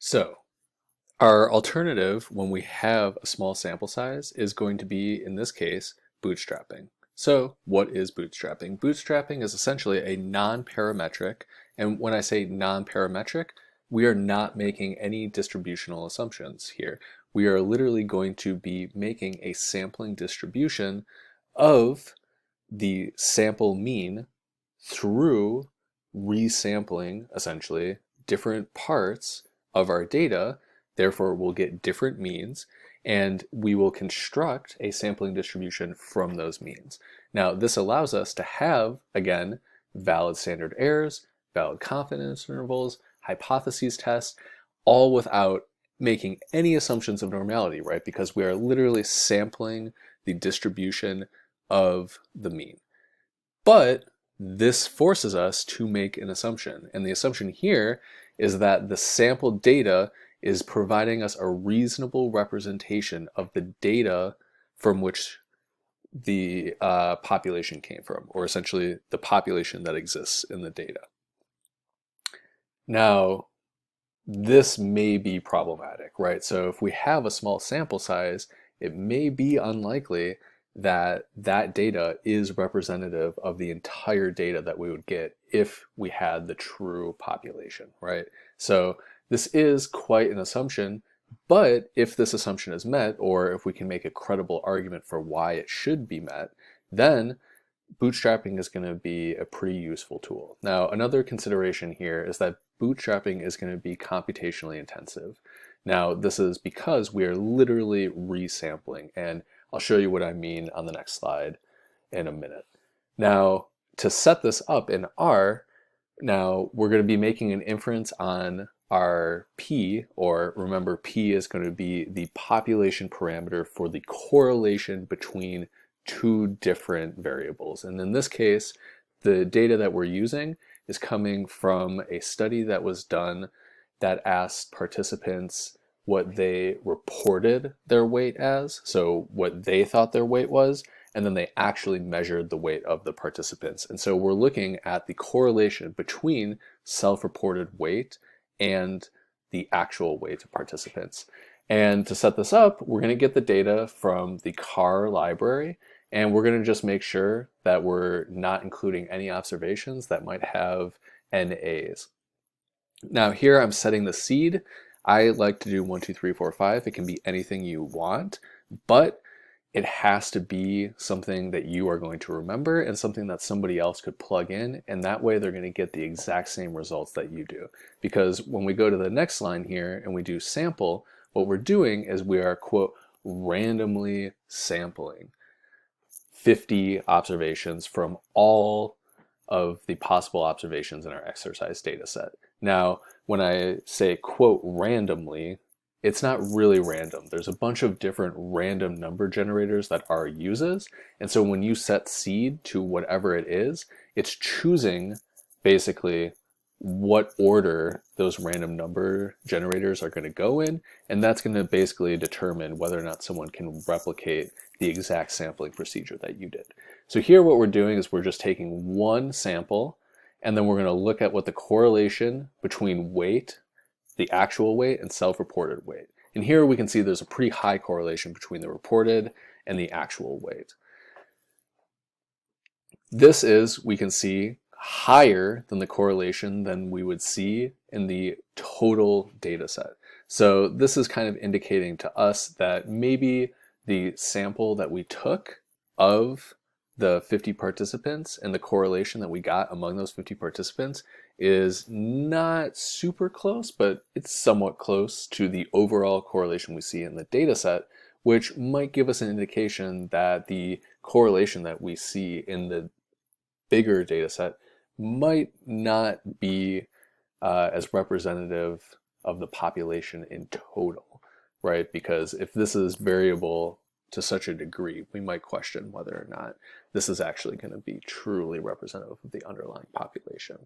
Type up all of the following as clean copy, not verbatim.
So our alternative when we have a small sample size is going to be, in this case, bootstrapping. So what is bootstrapping? Bootstrapping is essentially a non-parametric, and when I say non-parametric, we are not making any distributional assumptions here. We are literally going to be making a sampling distribution of the sample mean through resampling, essentially, different parts of our data. Therefore, we'll get different means, and we will construct a sampling distribution from those means. Now, this allows us to have, again, valid standard errors, valid confidence intervals, hypotheses tests, all without making any assumptions of normality, right? Because we are literally sampling the distribution of the mean. But this forces us to make an assumption. And the assumption here is that the sample data is providing us a reasonable representation of the data from which the population came from, or essentially the population that exists in the data. Now, this may be problematic, right? So if we have a small sample size, it may be unlikely that that data is representative of the entire data that we would get if we had the true population, right? So this is quite an assumption, but if this assumption is met, or if we can make a credible argument for why it should be met, then bootstrapping is going to be a pretty useful tool. Now, another consideration here is that bootstrapping is going to be computationally intensive. Now, this is because we are literally resampling, and I'll show you what I mean on the next slide in a minute. Now, to set this up in R, now we're going to be making an inference on our P, or remember, P is going to be the population parameter for the correlation between two different variables. And in this case, the data that we're using is coming from a study that was done that asked participants what they reported their weight as, so what they thought their weight was, and then they actually measured the weight of the participants. And so we're looking at the correlation between self-reported weight and the actual weight of participants. And to set this up, we're going to get the data from the CAR library, and we're going to just make sure that we're not including any observations that might have NAs. Now here I'm setting the seed. I like to do 1, 2, 3, 4, 5. It can be anything you want, but it has to be something that you are going to remember and something that somebody else could plug in, and that way they're going to get the exact same results that you do. Because when we go to the next line here and we do sample, what we're doing is we are, quote, randomly sampling 50 observations from all of the possible observations in our exercise data set. Now, when I say, quote, randomly, it's not really random. There's a bunch of different random number generators that R uses. And so when you set seed to whatever it is, it's choosing basically what order those random number generators are going to go in. And that's going to basically determine whether or not someone can replicate the exact sampling procedure that you did. So here what we're doing is we're just taking one sample, and then we're going to look at what the correlation between weight, the actual weight, and self-reported weight. And here we can see there's a pretty high correlation between the reported and the actual weight. This is, we can see, higher than the correlation than we would see in the total data set. So this is kind of indicating to us that maybe the sample that we took of the 50 participants and the correlation that we got among those 50 participants is not super close, but it's somewhat close to the overall correlation we see in the data set, which might give us an indication that the correlation that we see in the bigger data set might not be as representative of the population in total, right? Because if this is variable to such a degree, we might question whether or not this is actually going to be truly representative of the underlying population.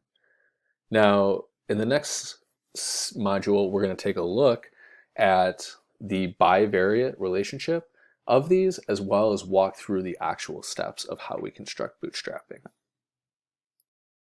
Now, in the next module, we're going to take a look at the bivariate relationship of these, as well as walk through the actual steps of how we construct bootstrapping.